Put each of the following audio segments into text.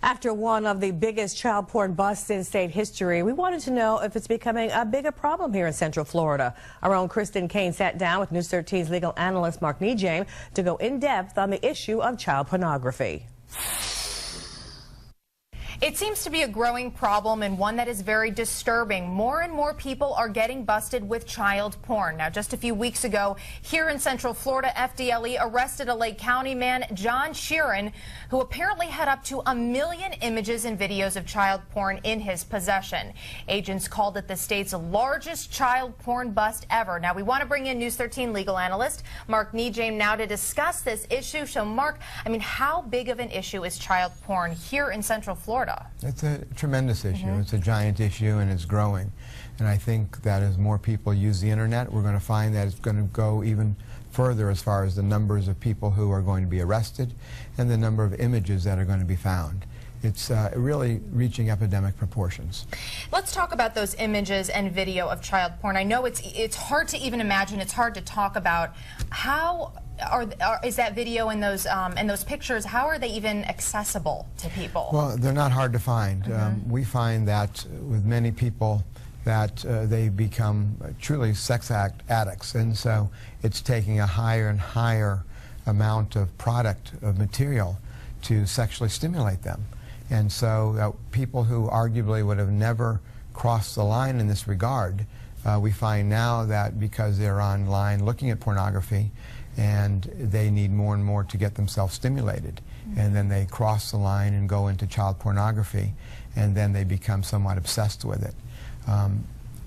After one of the biggest child porn busts in state history, we wanted to know if it's becoming a bigger problem here in Central Florida. Our own Kristen Kane sat down with News 13's legal analyst Mark NeJame to go in depth on the issue of child pornography. It seems to be a growing problem and one that is very disturbing. More and more people are getting busted with child porn. Now, just a few weeks ago, here in Central Florida, FDLE arrested a Lake County man, John Sheeran, who apparently had up to 1 million images and videos of child porn in his possession. Agents called it the state's largest child porn bust ever. Now, we want to bring in News 13 legal analyst Mark NeJame now to discuss this issue. So, Mark, how big of an issue is child porn here in Central Florida? It's a tremendous issue. It's a giant issue, and it's growing. And I think that as more people use the internet, we're going to find that it's going to go even further as far as the numbers of people who are going to be arrested and the number of images that are going to be found. It's really reaching epidemic proportions. Let's talk about those images and video of child porn. I know it's hard to even imagine. It's hard to talk about. How is that video and those pictures? How are they even accessible to people? Well, they're not hard to find. We find that with many people that they become truly sex addicts, and so it's taking a higher and higher amount of product of material to sexually stimulate them. And so people who arguably would have never crossed the line in this regard, we find now that because they're online looking at pornography and they need more and more to get themselves stimulated, and then they cross the line and go into child pornography, and then they become somewhat obsessed with it.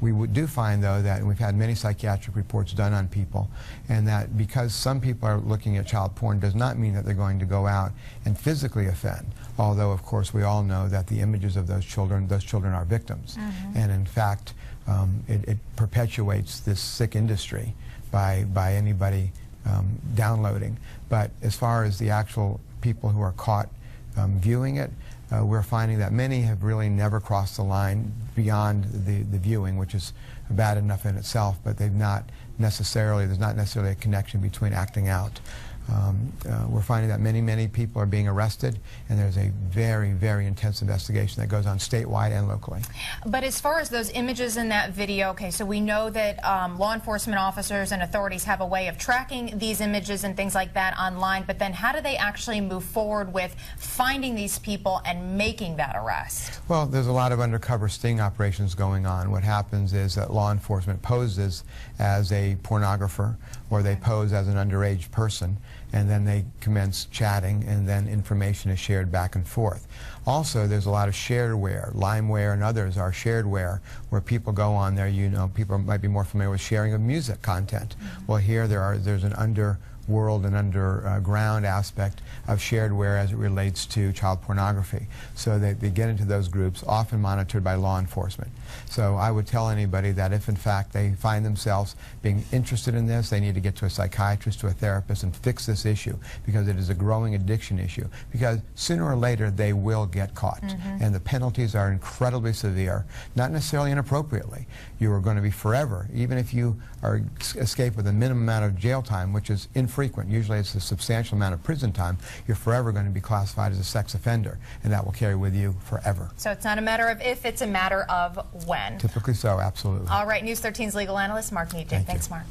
We do find, though, that we've had many psychiatric reports done on people, and that because some people are looking at child porn does not mean that they're going to go out and physically offend, although, of course, we all know that the images of those children are victims. And, in fact, it perpetuates this sick industry by anybody downloading. But as far as the actual people who are caught viewing it, we're finding that many have really never crossed the line beyond the viewing, which is bad enough in itself, but there's not necessarily a connection between acting out. We're finding that many people are being arrested, and there's a very, very intense investigation that goes on statewide and locally. But as far as those images in that video, okay, so we know that law enforcement officers and authorities have a way of tracking these images and things like that online, but then how do they actually move forward with finding these people and making that arrest? Well, there's a lot of undercover sting operations going on. What happens is that law enforcement poses as a pornographer, or they pose as an underage person, and then they commence chatting, and then information is shared back and forth. Also, there's a lot of shareware. LimeWare and others are sharedware, where people go on there. You know, people might be more familiar with sharing of music content. Well, here there's an underworld and underground aspect of sharedware as it relates to child pornography. So they get into those groups, often monitored by law enforcement. So I would tell anybody that if in fact they find themselves being interested in this, they need to get to a psychiatrist, to a therapist, and fix this issue, because it is a growing addiction issue. Because sooner or later they will get caught, and the penalties are incredibly severe, not necessarily inappropriately. You are going to be forever, even if you escape with a minimum amount of jail time, which is infrequent. Usually it's a substantial amount of prison time. You're forever going to be classified as a sex offender, and that will carry with you forever. So it's not a matter of if, it's a matter of when. Typically so, absolutely. All right, News 13's legal analyst Mark NeJame. Thanks, Mark.